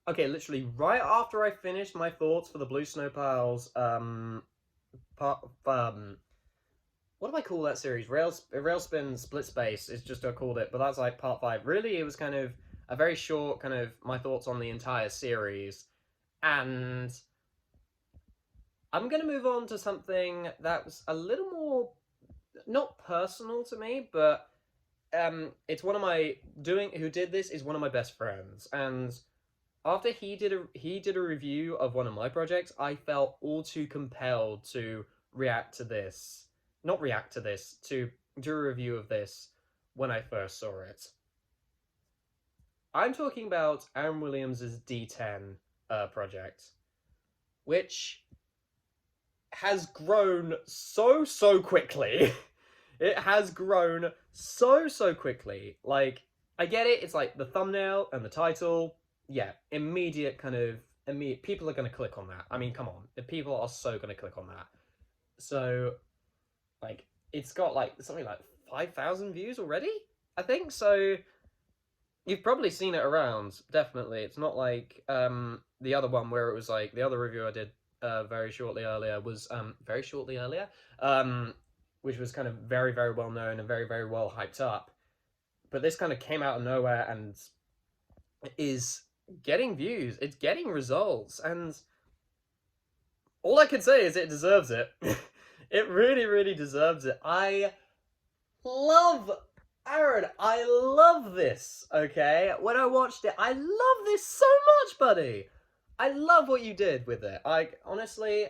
Okay, literally right after I finished my thoughts for the Blue Snow Pals, part, what do I call that series? Railspin Split Space is just what I called it, but that's like part five. Really, it was kind of a very short kind of my thoughts on the entire series, and I'm gonna move on to something that's a little more not personal to me, but it's one of my doing who did this is one of my best friends, and after he did a review of one of my projects, I felt all too compelled to react to this, not react to this, to do a review of this when I first saw it. I'm talking about Aaron Williams's D10 project, which has grown so quickly. It has grown so quickly. Like, I get it. It's like the thumbnail and the title. Yeah, immediate kind of immediate. People are going to click on that. I mean, come on, the people are so going to click on that. So, like, it's got like something like 5,000 views already. I think so. You've probably seen it around. Definitely, it's not like the other one where it was like the other review I did very shortly earlier was very shortly earlier which was kind of very well known and very well hyped up. But this kind of came out of nowhere and is getting views. It's getting results, and all I can say is it deserves it. It really deserves it. I love Aaron. I love this. Okay, when I watched it, I love this so much, buddy. I love what you did with it. I honestly,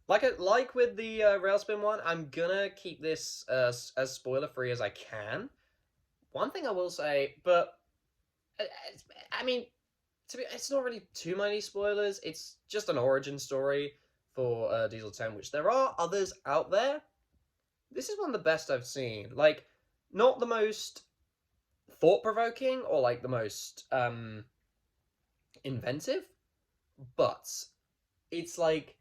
like with the Railspin one, I'm gonna keep this as spoiler free as I can. One thing I will say, but uh, I mean, it's not really too many spoilers. It's just an origin story for Diesel 10, which there are others out there. This is one of the best I've seen. Like, not the most thought provoking or like the most inventive, but it's like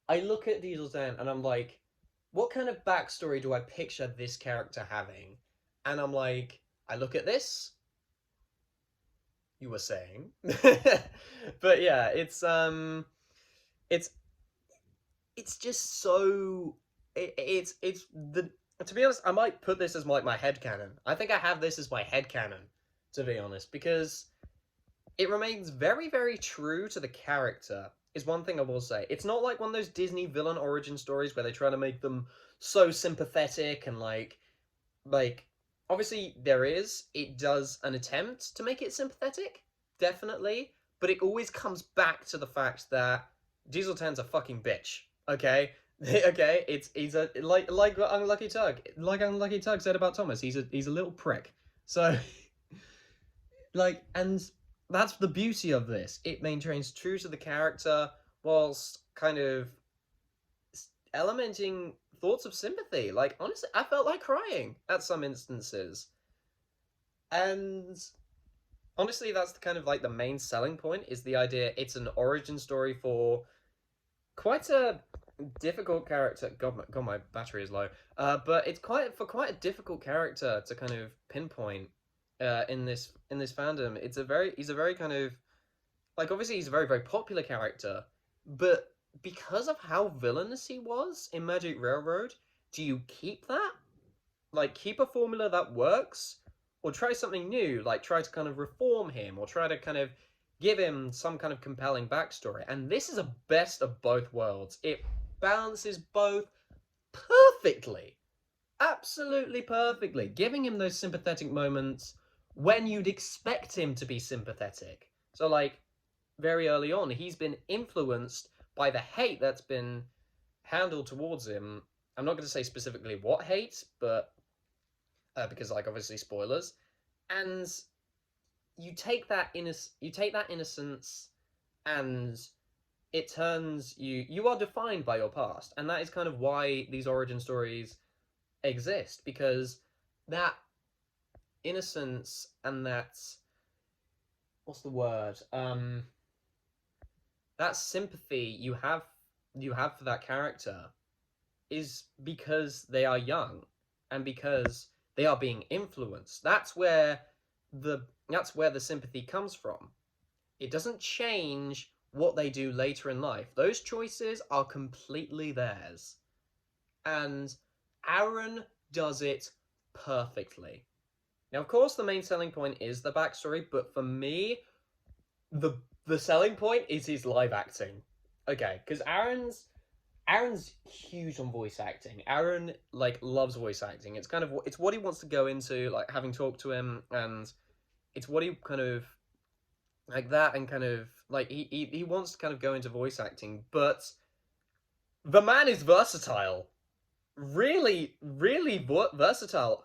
I look at Diesel 10 and I'm like, what kind of backstory do I picture this character having? And I'm like, I look at this. You were saying, but yeah, it's it's just so it's the to be honest, I might put this as like my head canon. I think I have this as my head canon, to be honest, because it remains very true to the character. Is one thing I will say. It's not like one of those Disney villain origin stories where they try to make them so sympathetic and like obviously it does an attempt to make it sympathetic, definitely, but it always comes back to the fact that Diesel 10's a fucking bitch. Okay? Okay, he's a like Unlucky Tug said about Thomas. He's a little prick. So like, and that's the beauty of this. It maintains true to the character whilst kind of elementing thoughts of sympathy. Like, honestly, I felt like crying at some instances. And honestly, that's the kind of like the main selling point is the idea it's an origin story for quite a difficult character. God, my battery is low. But it's quite a difficult character to kind of pinpoint in this fandom. He's a very kind of like obviously he's a very popular character, but because of how villainous he was in Magic Railroad, do you keep that? Like keep a formula that works, or try something new? Like try to kind of reform him, or try to kind of give him some kind of compelling backstory. And this is a best of both worlds. It balances both perfectly, absolutely perfectly, giving him those sympathetic moments when you'd expect him to be sympathetic. So like very early on, he's been influenced by the hate that's been handled towards him. I'm not going to say specifically what hate, but because like obviously spoilers, and you take that innocence, and it turns you are defined by your past, and that is kind of why these origin stories exist, because that innocence and that what's the word that sympathy you have for that character is because they are young and because they are being influenced. That's where the sympathy comes from. it doesn't change what they do later in life. Those choices are completely theirs. And Aaron does it perfectly. Now, of course, the main selling point is the backstory, but for me, the the selling point is his live acting. Okay, because Aaron's huge on voice acting. Aaron like loves voice acting. It's kind of it's what he wants to go into. Like having talked to him, and it's what he kind of like that, and kind of like he wants to kind of go into voice acting. But the man is versatile, really versatile.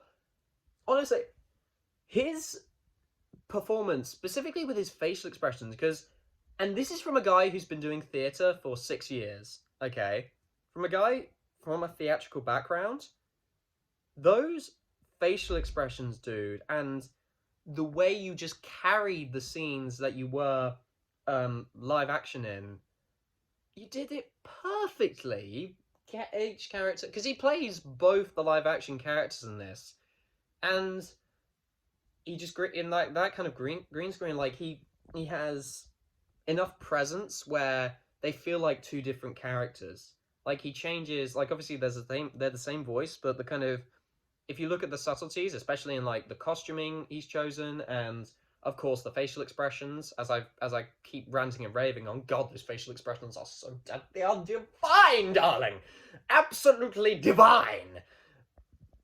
Honestly, his performance, specifically with his facial expressions, because, and this is from a guy who's been doing theatre for 6 years, okay? From a guy from a theatrical background, those facial expressions, dude, and the way you just carried the scenes that you were live action in, you did it perfectly. You get each character, because he plays both the live action characters in this, and he just in like that kind of green screen, like he has enough presence where they feel like two different characters. Like he changes, like obviously they're the same voice, but the kind of, if you look at the subtleties, especially in like the costuming he's chosen, and of course the facial expressions, as I keep ranting and raving on, God, those facial expressions are they are divine, darling, absolutely divine.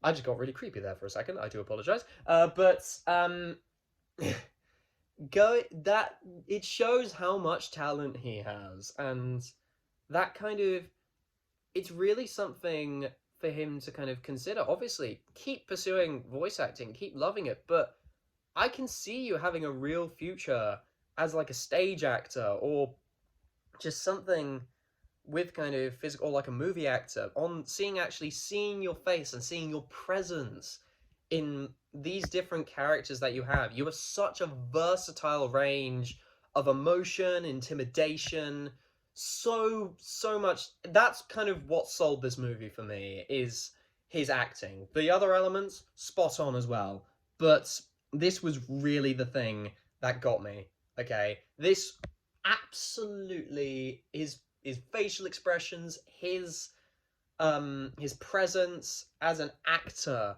I just got really creepy there for a second. I do apologize. But go that it shows how much talent he has, and that kind of, it's really something for him to kind of consider. Obviously, keep pursuing voice acting, keep loving it, but I can see you having a real future as like a stage actor, or just something with kind of physical, or like a movie actor, on seeing your face and seeing your presence in these different characters that you have. You have such a versatile range of emotion, intimidation, so much. That's kind of what sold this movie for me, is his acting. The other elements, spot on as well, but this was really the thing that got me. Okay, this absolutely is his facial expressions, his presence as an actor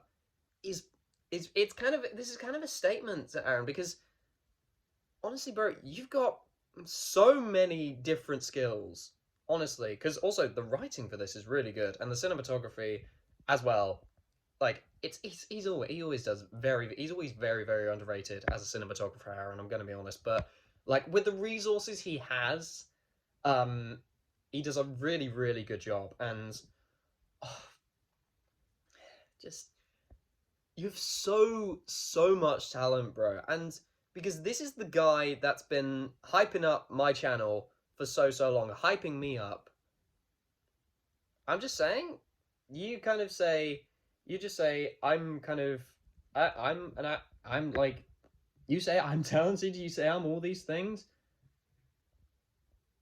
is it's kind of, this is kind of a statement to Aaron, because honestly, bro, you've got so many different skills. Honestly, because also the writing for this is really good, and the cinematography as well. Like he's always does he's always very underrated as a cinematographer, Aaron. I'm gonna be honest, but like with the resources he has, um, he does a really good job, and oh, just, you have so much talent, bro. And because this is the guy that's been hyping up my channel for so long, hyping me up. I'm just saying, you kind of say, you just say I'm kind of, I'm like, you say I'm talented, you say I'm all these things.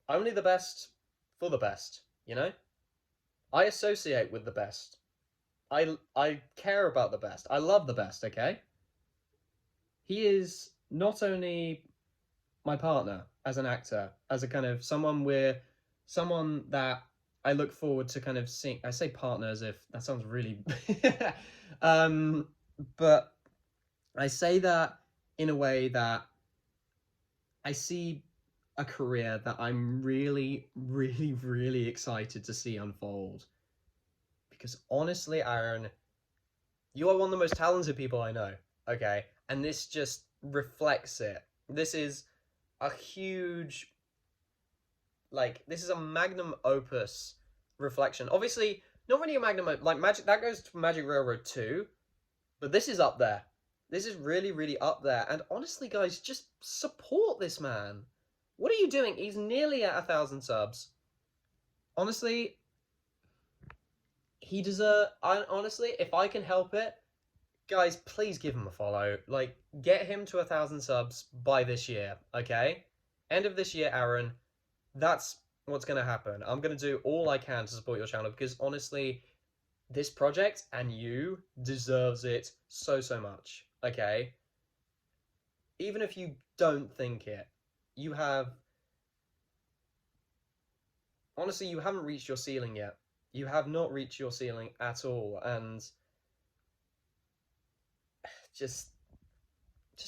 Only the best for the best, you know? I associate with the best. I care about the best. I love the best, okay? He is not only my partner as an actor, as a kind of someone that I look forward to kind of seeing. I say partner as if that sounds really but I say that in a way that I see a career that I'm really excited to see unfold. Because honestly, Aaron, you are one of the most talented people I know, okay? And this just reflects it. This is a huge, like, this is a magnum opus reflection. Obviously, not really a magnum, like, Magic, that goes to Magic Railroad 2, but this is up there. This is really up there. And honestly, guys, just support this man. What are you doing? He's nearly at 1,000 subs. Honestly, he deserves, honestly, if I can help it, guys, please give him a follow. Like, get him to 1,000 subs by this year, okay? End of this year, Aaron. That's what's going to happen. I'm going to do all I can to support your channel, because honestly, this project and you deserves it so much, okay? Even if you don't think it, you have, honestly, you haven't reached your ceiling yet. You have not reached your ceiling at all, and just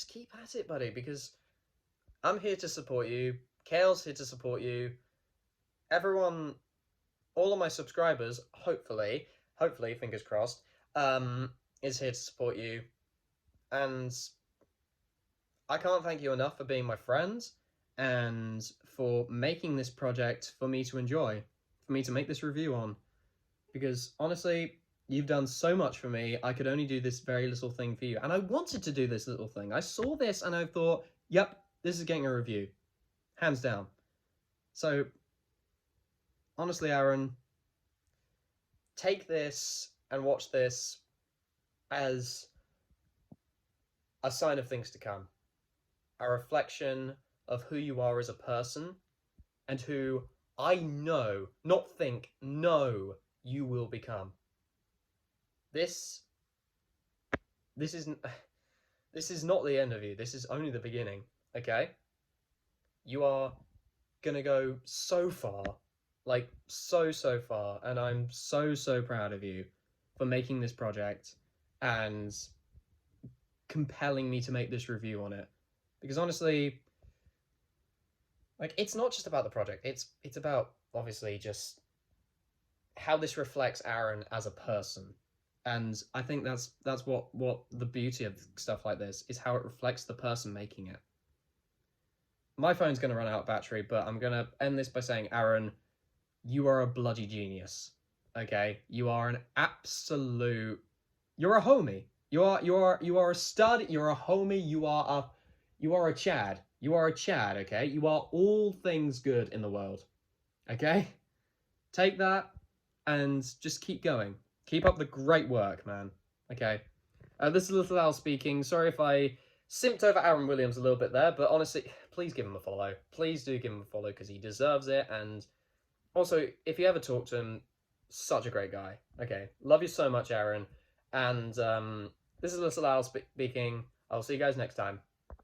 keep at it, buddy, because I'm here to support you. Kale's here to support you. Everyone, all of my subscribers, hopefully, fingers crossed, is here to support you. And I can't thank you enough for being my friends and for making this project for me to enjoy, for me to make this review on. Because honestly, you've done so much for me. I could only do this very little thing for you. And I wanted to do this little thing. I saw this and I thought, yep, this is getting a review. Hands down. So, honestly, Aaron, take this and watch this as a sign of things to come. A reflection of who you are as a person and who I know, not think, know you will become. This is not the end of you. This is only the beginning, okay? You are gonna go so far, like so far, and I'm so proud of you for making this project and compelling me to make this review on it. Because honestly, like, it's not just about the project. It's about, obviously, just how this reflects Aaron as a person. And I think that's what the beauty of stuff like this is, how it reflects the person making it. My phone's going to run out of battery, but I'm going to end this by saying, Aaron, you are a bloody genius. Okay? You are an absolute... You're a homie. You are a stud. You're a homie. You are a Chad. You are a Chad, okay? You are all things good in the world. Okay? Take that and just keep going. Keep up the great work, man. Okay? This is Little Al speaking. Sorry if I simped over Aaron Williams a little bit there, but honestly, please give him a follow. Please do give him a follow, because he deserves it. And also, if you ever talk to him, such a great guy. Okay? Love you so much, Aaron. And this is Little Al speaking. I'll see you guys next time.